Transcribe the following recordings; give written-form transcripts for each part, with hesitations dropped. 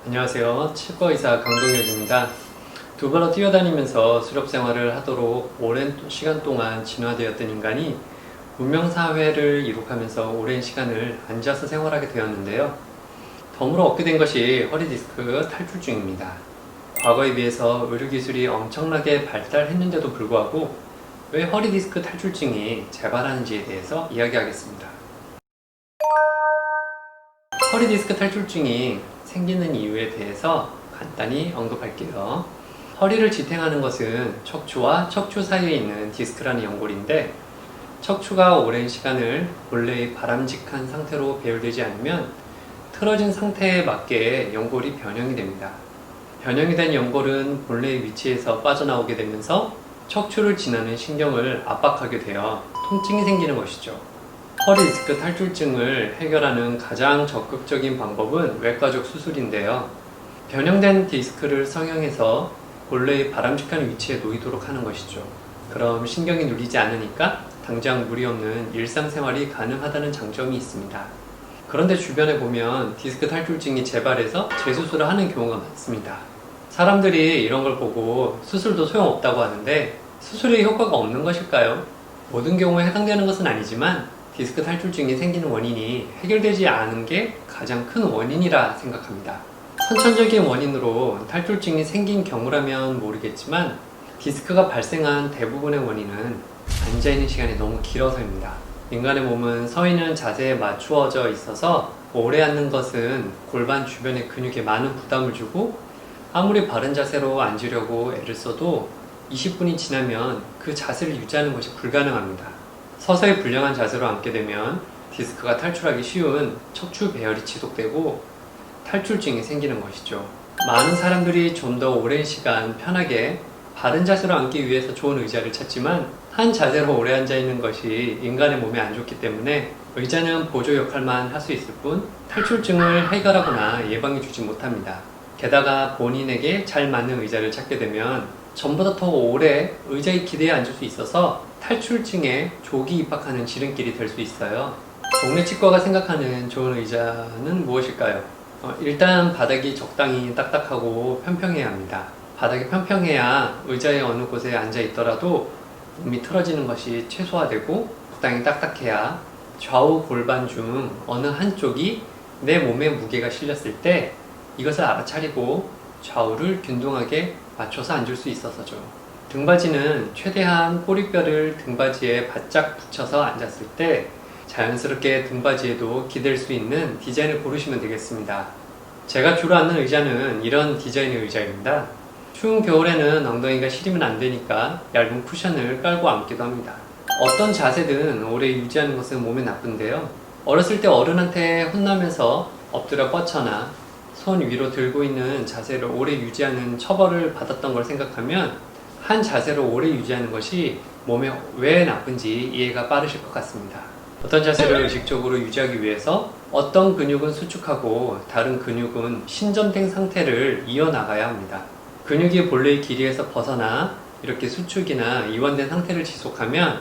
안녕하세요. 치과의사 강동혁입니다. 두 발로 뛰어다니면서 수렵 생활을 하도록 오랜 시간 동안 진화되었던 인간이 문명사회를 이룩하면서 오랜 시간을 앉아서 생활하게 되었는데요. 덤으로 얻게 된 것이 허리디스크 탈출증입니다. 과거에 비해서 의료기술이 엄청나게 발달했는데도 불구하고 왜 허리디스크 탈출증이 재발하는지에 대해서 이야기하겠습니다. 허리디스크 탈출증이 생기는 이유에 대해서 간단히 언급할게요. 허리를 지탱하는 것은 척추와 척추 사이에 있는 디스크라는 연골인데, 척추가 오랜 시간을 본래의 바람직한 상태로 배열되지 않으면 틀어진 상태에 맞게 연골이 변형이 됩니다. 변형이 된 연골은 본래의 위치에서 빠져나오게 되면서 척추를 지나는 신경을 압박하게 되어 통증이 생기는 것이죠. 허리디스크 탈출증을 해결하는 가장 적극적인 방법은 외과적 수술인데요. 변형된 디스크를 성형해서 본래의 바람직한 위치에 놓이도록 하는 것이죠. 그럼 신경이 눌리지 않으니까 당장 무리 없는 일상생활이 가능하다는 장점이 있습니다. 그런데 주변에 보면 디스크 탈출증이 재발해서 재수술을 하는 경우가 많습니다. 사람들이 이런 걸 보고 수술도 소용없다고 하는데, 수술의 효과가 없는 것일까요? 모든 경우에 해당되는 것은 아니지만 디스크 탈출증이 생기는 원인이 해결되지 않은 게 가장 큰 원인이라 생각합니다. 선천적인 원인으로 탈출증이 생긴 경우라면 모르겠지만, 디스크가 발생한 대부분의 원인은 앉아있는 시간이 너무 길어서입니다. 인간의 몸은 서 있는 자세에 맞추어져 있어서 오래 앉는 것은 골반 주변의 근육에 많은 부담을 주고, 아무리 바른 자세로 앉으려고 애를 써도 20분이 지나면 그 자세를 유지하는 것이 불가능합니다. 서서히 불량한 자세로 앉게 되면 디스크가 탈출하기 쉬운 척추 배열이 지속되고 탈출증이 생기는 것이죠. 많은 사람들이 좀 더 오랜 시간 편하게 바른 자세로 앉기 위해서 좋은 의자를 찾지만, 한 자세로 오래 앉아 있는 것이 인간의 몸에 안 좋기 때문에 의자는 보조 역할만 할 수 있을 뿐 탈출증을 해결하거나 예방해 주지 못합니다. 게다가 본인에게 잘 맞는 의자를 찾게 되면 전보다 더 오래 의자의 기대에 앉을 수 있어서 탈출증에 조기 입학하는 지름길이 될 수 있어요. 동네 치과가 생각하는 좋은 의자는 무엇일까요? 일단 바닥이 적당히 딱딱하고 평평해야 합니다. 바닥이 평평해야 의자의 어느 곳에 앉아 있더라도 몸이 틀어지는 것이 최소화되고, 적당히 딱딱해야 좌우 골반 중 어느 한쪽이 내 몸에 무게가 실렸을 때 이것을 알아차리고 좌우를 균등하게 맞춰서 앉을 수 있어서죠. 등받이는 최대한 꼬리뼈를 등받이에 바짝 붙여서 앉았을 때 자연스럽게 등받이에도 기댈 수 있는 디자인을 고르시면 되겠습니다. 제가 주로 앉는 의자는 이런 디자인의 의자입니다. 추운 겨울에는 엉덩이가 시리면 안 되니까 얇은 쿠션을 깔고 앉기도 합니다. 어떤 자세든 오래 유지하는 것은 몸에 나쁜데요. 어렸을 때 어른한테 혼나면서 엎드려 뻗거나 손 위로 들고 있는 자세를 오래 유지하는 처벌을 받았던 걸 생각하면 한 자세를 오래 유지하는 것이 몸에 왜 나쁜지 이해가 빠르실 것 같습니다. 어떤 자세를 의식적으로 유지하기 위해서 어떤 근육은 수축하고 다른 근육은 신전된 상태를 이어나가야 합니다. 근육이 본래의 길이에서 벗어나 이렇게 수축이나 이완된 상태를 지속하면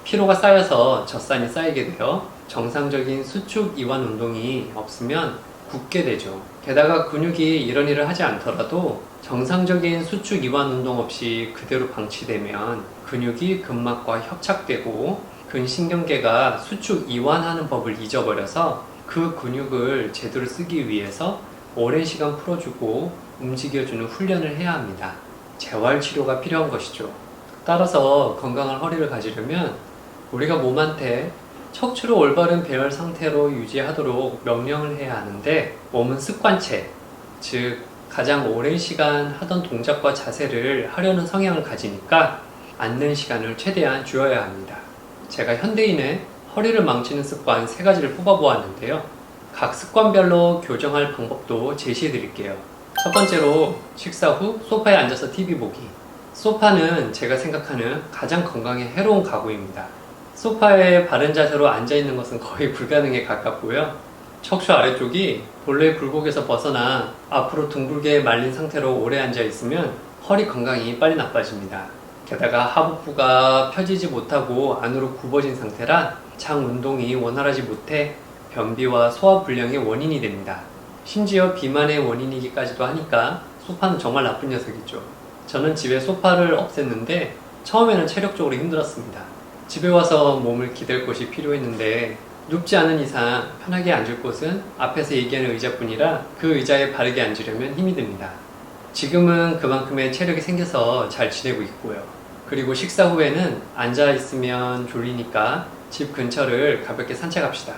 피로가 쌓여서 젖산이 쌓이게 되어 정상적인 수축 이완 운동이 없으면 굳게 되죠. 게다가 근육이 이런 일을 하지 않더라도 정상적인 수축 이완 운동 없이 그대로 방치되면 근육이 근막과 협착되고 근신경계가 수축 이완하는 법을 잊어버려서 그 근육을 제대로 쓰기 위해서 오랜 시간 풀어주고 움직여주는 훈련을 해야 합니다. 재활치료가 필요한 것이죠. 따라서 건강한 허리를 가지려면 우리가 몸한테 척추를 올바른 배열 상태로 유지하도록 명령을 해야 하는데, 몸은 습관체, 즉 가장 오랜 시간 하던 동작과 자세를 하려는 성향을 가지니까 앉는 시간을 최대한 줄여야 합니다. 제가 현대인의 허리를 망치는 습관 3가지를 뽑아보았는데요. 각 습관별로 교정할 방법도 제시해 드릴게요. 첫 번째로, 식사 후 소파에 앉아서 TV 보기. 소파는 제가 생각하는 가장 건강에 해로운 가구입니다. 소파에 바른 자세로 앉아있는 것은 거의 불가능에 가깝고요. 척추 아래쪽이 본래 굴곡에서 벗어나 앞으로 둥글게 말린 상태로 오래 앉아있으면 허리 건강이 빨리 나빠집니다. 게다가 하복부가 펴지지 못하고 안으로 굽어진 상태라 장 운동이 원활하지 못해 변비와 소화 불량의 원인이 됩니다. 심지어 비만의 원인이기까지도 하니까 소파는 정말 나쁜 녀석이죠. 저는 집에 소파를 없앴는데 처음에는 체력적으로 힘들었습니다. 집에 와서 몸을 기댈 곳이 필요했는데 눕지 않은 이상 편하게 앉을 곳은 앞에서 얘기하는 의자뿐이라 그 의자에 바르게 앉으려면 힘이 듭니다. 지금은 그만큼의 체력이 생겨서 잘 지내고 있고요. 그리고 식사 후에는 앉아 있으면 졸리니까 집 근처를 가볍게 산책합시다.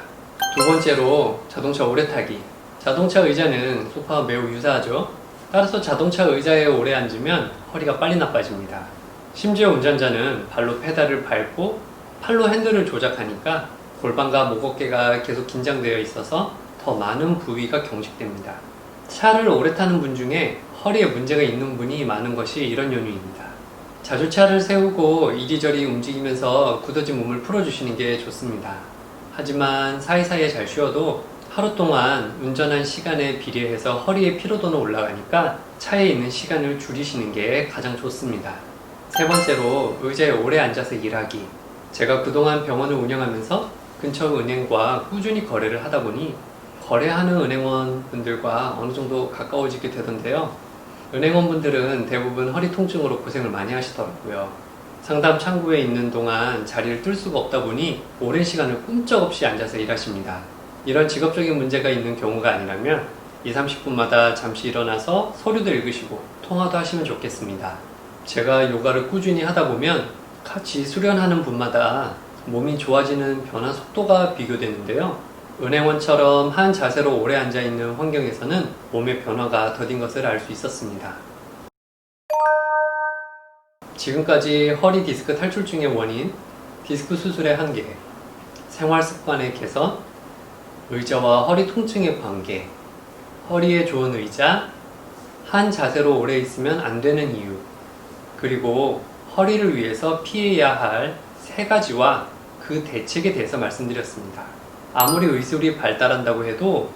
두 번째로 자동차 오래 타기. 자동차 의자는 소파와 매우 유사하죠. 따라서 자동차 의자에 오래 앉으면 허리가 빨리 나빠집니다. 심지어 운전자는 발로 페달을 밟고 팔로 핸들을 조작하니까 골반과 목 어깨가 계속 긴장되어 있어서 더 많은 부위가 경직됩니다. 차를 오래 타는 분 중에 허리에 문제가 있는 분이 많은 것이 이런 연유입니다. 자주 차를 세우고 이리저리 움직이면서 굳어진 몸을 풀어주시는 게 좋습니다. 하지만 사이사이에 잘 쉬어도 하루 동안 운전한 시간에 비례해서 허리의 피로도는 올라가니까 차에 있는 시간을 줄이시는 게 가장 좋습니다. 세 번째로 의자에 오래 앉아서 일하기. 제가 그동안 병원을 운영하면서 근처 은행과 꾸준히 거래를 하다 보니 거래하는 은행원 분들과 어느 정도 가까워지게 되던데요. 은행원 분들은 대부분 허리 통증으로 고생을 많이 하시더라고요. 상담 창구에 있는 동안 자리를 뜰 수가 없다 보니 오랜 시간을 꼼짝없이 앉아서 일하십니다. 이런 직업적인 문제가 있는 경우가 아니라면 20-30분마다 잠시 일어나서 서류도 읽으시고 통화도 하시면 좋겠습니다. 제가 요가를 꾸준히 하다 보면 같이 수련하는 분마다 몸이 좋아지는 변화 속도가 비교되는데요. 은행원처럼 한 자세로 오래 앉아있는 환경에서는 몸의 변화가 더딘 것을 알 수 있었습니다. 지금까지 허리 디스크 탈출증의 원인, 디스크 수술의 한계, 생활습관의 개선, 의자와 허리 통증의 관계, 허리에 좋은 의자, 한 자세로 오래 있으면 안 되는 이유, 그리고 허리를 위해서 피해야 할 세 가지와 그 대책에 대해서 말씀드렸습니다. 아무리 의술이 발달한다고 해도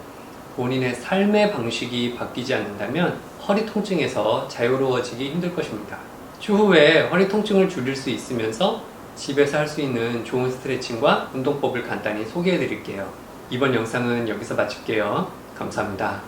본인의 삶의 방식이 바뀌지 않는다면 허리 통증에서 자유로워지기 힘들 것입니다. 추후에 허리 통증을 줄일 수 있으면서 집에서 할 수 있는 좋은 스트레칭과 운동법을 간단히 소개해 드릴게요. 이번 영상은 여기서 마칠게요. 감사합니다.